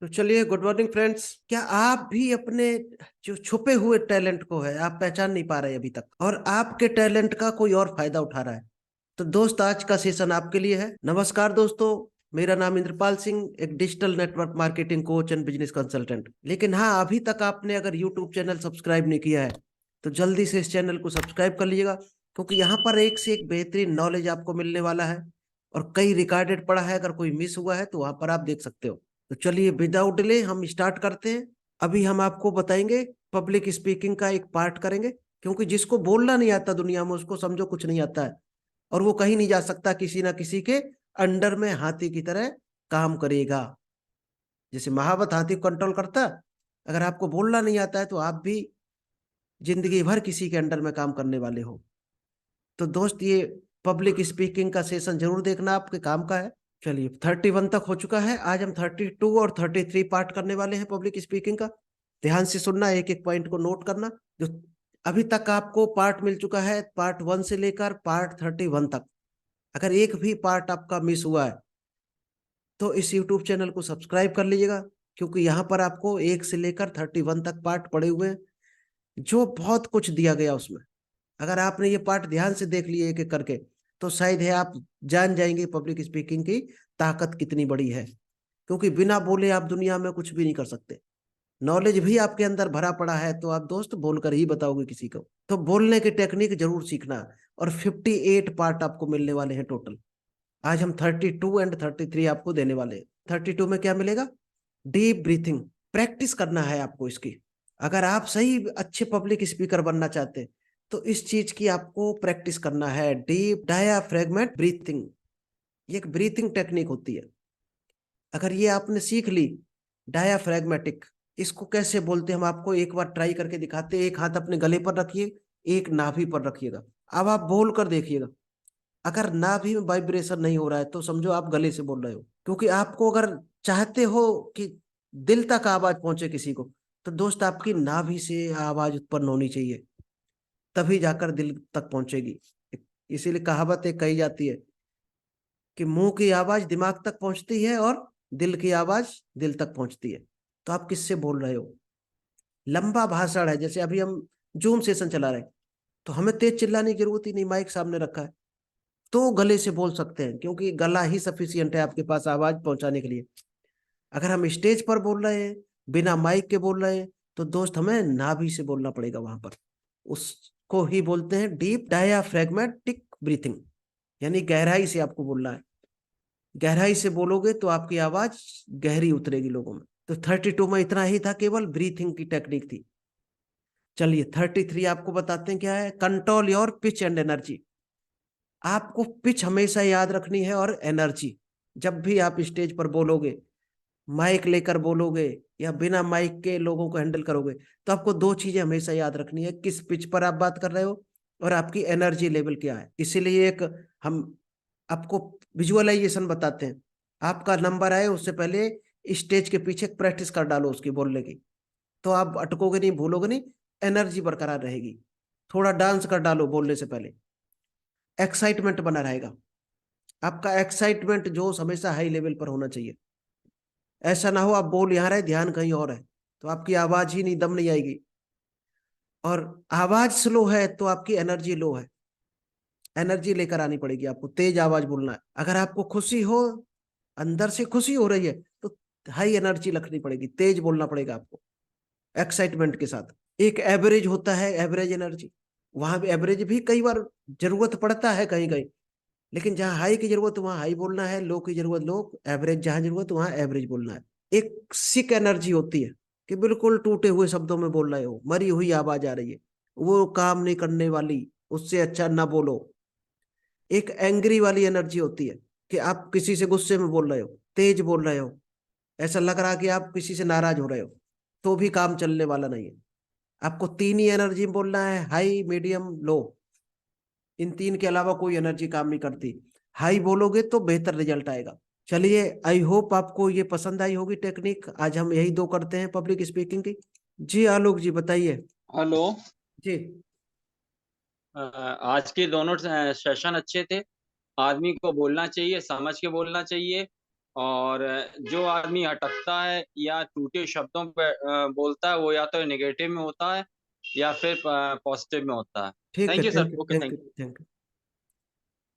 तो चलिए, good morning friends. क्या आप भी अपने जो छुपे हुए टैलेंट को है आप पहचान नहीं पा रहे अभी तक, और आपके टैलेंट का कोई और फायदा उठा रहा है? तो दोस्त, आज का सेशन आपके लिए है। नमस्कार दोस्तों, मेरा नाम इंद्रपाल सिंह, एक digital network marketing coach and business consultant. लेकिन हाँ, अभी तक आपने अगर यूट्यूब चैनल सब्सक्राइब नहीं किया है तो जल्दी से इस चैनल को सब्सक्राइब कर लीजिएगा, क्योंकि यहाँ पर एक से एक बेहतरीन नॉलेज आपको मिलने वाला है। और कई रिकॉर्डेड पड़ा है, अगर कोई मिस हुआ है तो वहां पर आप देख सकते हो। तो चलिए, विदाउट डिले हम स्टार्ट करते हैं। अभी हम आपको बताएंगे, पब्लिक स्पीकिंग का एक पार्ट करेंगे, क्योंकि जिसको बोलना नहीं आता दुनिया में उसको समझो कुछ नहीं आता है, और वो कहीं नहीं जा सकता, किसी ना किसी के अंडर में हाथी की तरह काम करेगा। जैसे महावत हाथी को कंट्रोल करता, अगर आपको बोलना नहीं आता है तो आप भी जिंदगी भर किसी के अंडर में काम करने वाले हो। तो दोस्त, ये पब्लिक स्पीकिंग का सेशन जरूर देखना, आपके काम का है। चलिए, 31 तक हो चुका है, आज हम 32 और 33 पार्ट करने वाले हैं पब्लिक स्पीकिंग का। ध्यान से सुनना, एक एक पॉइंट को नोट करना। जो अभी तक आपको पार्ट मिल चुका है, पार्ट 1 से लेकर पार्ट 31 तक, अगर एक भी पार्ट आपका मिस हुआ है तो इस यूट्यूब चैनल को सब्सक्राइब कर लीजिएगा, क्योंकि यहाँ पर आपको 1 से लेकर 31 तक पार्ट पड़े हुए हैं, जो बहुत कुछ दिया गया उसमें। अगर आपने ये पार्ट ध्यान से देख लिए एक एक करके, तो शायद है आप जान जाएंगे पब्लिक स्पीकिंग की ताकत कितनी बड़ी है। क्योंकि बिना बोले आप दुनिया में कुछ भी नहीं कर सकते। नॉलेज भी आपके अंदर भरा पड़ा है, तो आप दोस्त बोलकर ही बताओगे किसी को। तो बोलने की टेक्निक जरूर सीखना। और 58 पार्ट आपको मिलने वाले हैं टोटल। आज हम 32 एंड 33 आपको देने वाले हैं। 32 में क्या मिलेगा? Deep breathing. प्रैक्टिस करना है आपको इसकी। अगर आप सही अच्छे पब्लिक स्पीकर बनना चाहते हैं तो इस चीज की आपको प्रैक्टिस करना है। डीप डायाफ्रेगमेंट ब्रीथिंग, ये एक ब्रीथिंग टेक्निक होती है। अगर ये आपने सीख ली, डायाफ्रेगमेटिक, इसको कैसे बोलते हैं हम आपको एक बार ट्राई करके दिखाते हैं। एक हाथ अपने गले पर रखिए, एक नाभि पर रखिएगा। अब आप बोल कर देखिएगा। अगर नाभि में वाइब्रेशन नहीं हो रहा है तो समझो आप गले से बोल रहे हो। क्योंकि आपको अगर चाहते हो कि दिल तक आवाज पहुंचे किसी को, तो दोस्त आपकी नाभि से आवाज उत्पन्न होनी चाहिए, तभी जाकर दिल तक पहुंचेगी। इसीलिए कहावत एक कही जाती है कि मुंह की आवाज दिमाग तक पहुंचती है और दिल की आवाज दिल तक पहुंचती है। तो आप किससे बोल रहे हो? लंबा भाषण है, जैसे अभी हम जूम सेशन चला रहे हैं, तो हमें तेज चिल्लाने की जरूरत ही नहीं, माइक सामने रखा है, तो गले से बोल सकते हैं, क्योंकि गला ही सफिशियंट है आपके पास आवाज पहुंचाने के लिए। अगर हम स्टेज पर बोल रहे हैं, बिना माइक के बोल रहे हैं, तो दोस्त हमें नाभि से बोलना पड़ेगा वहां पर। उसको ही बोलते हैं डीप डायाफ्रेगमेटिक ब्रीथिंग, यानी गहराई से आपको बोलना है। गहराई से बोलोगे तो आपकी आवाज गहरी उतरेगी लोगों में। तो 32 में इतना ही था, केवल ब्रीथिंग की टेक्निक थी। चलिए, 33 आपको बताते हैं क्या है। Control your pitch and energy. आपको पिच हमेशा याद रखनी है, और एनर्जी। जब भी आप स्टेज पर बोलोगे, माइक लेकर बोलोगे या बिना माइक के लोगों को हैंडल करोगे, तो आपको दो चीजें हमेशा याद रखनी है, किस पिच पर आप बात कर रहे हो और आपकी एनर्जी लेवल क्या है। इसीलिए एक हम आपको विजुअलाइजेशन बताते हैं। आपका नंबर आए उससे पहले स्टेज के पीछे प्रैक्टिस कर डालो उसकी बोलने की, तो आप अटकोगे नहीं, भूलोगे नहीं, एनर्जी बरकरार रहेगी। थोड़ा डांस कर डालो बोलने से पहले, एक्साइटमेंट बना रहेगा। आपका एक्साइटमेंट जोश हमेशा हाई लेवल पर होना चाहिए। ऐसा ना हो आप बोल यहाँ रहे, ध्यान कहीं और है, तो आपकी आवाज ही नहीं, दम नहीं आएगी। और आवाज स्लो है तो आपकी एनर्जी लो है। एनर्जी लेकर आनी पड़ेगी आपको, तेज आवाज बोलना है। अगर आपको खुशी हो, अंदर से खुशी हो रही है, तो हाई एनर्जी रखनी पड़ेगी, तेज बोलना पड़ेगा आपको, एक्साइटमेंट के साथ। एक एवरेज होता है, एवरेज एनर्जी। वहां भी एवरेज भी कई बार जरूरत पड़ता है कहीं कहीं, लेकिन जहाँ हाई की जरूरत वहां हाई बोलना है, लो की जरूरत लो, एवरेज जहां जरूरत वहां एवरेज बोलना है। एक सिक एनर्जी होती है कि बिल्कुल टूटे हुए शब्दों में बोल रहे हो, मरी हुई आवाज आ रही है, वो काम नहीं करने वाली, उससे अच्छा ना बोलो। एक एंग्री वाली एनर्जी होती है कि आप किसी से गुस्से में बोल रहे हो, तेज बोल रहे हो, ऐसा लग रहा कि आप किसी से नाराज हो रहे हो, तो भी काम चलने वाला नहीं है। आपको तीन ही एनर्जी में बोलना है, हाई मीडियम लो। इन तीन के अलावा कोई एनर्जी काम नहीं करती। हाई बोलोगे तो बेहतर रिजल्ट आएगा। चलिए, आई होप आपको ये पसंद आई होगी टेक्निक। आज हम यही दो करते हैं पब्लिक स्पीकिंग की। जी आलोक जी, बताइए। हेलो। जी। आज के दोनों सेशन अच्छे थे। आदमी को बोलना चाहिए, समझ के बोलना चाहिए। और जो आदमी अटकता है या टूटे शब्दों पे बोलता है, वो या तो नेगेटिव में होता है या फिर पॉजिटिव में होता है। ठीक है, thank you sir. Thank you, okay, thank thank you, you. Thank you.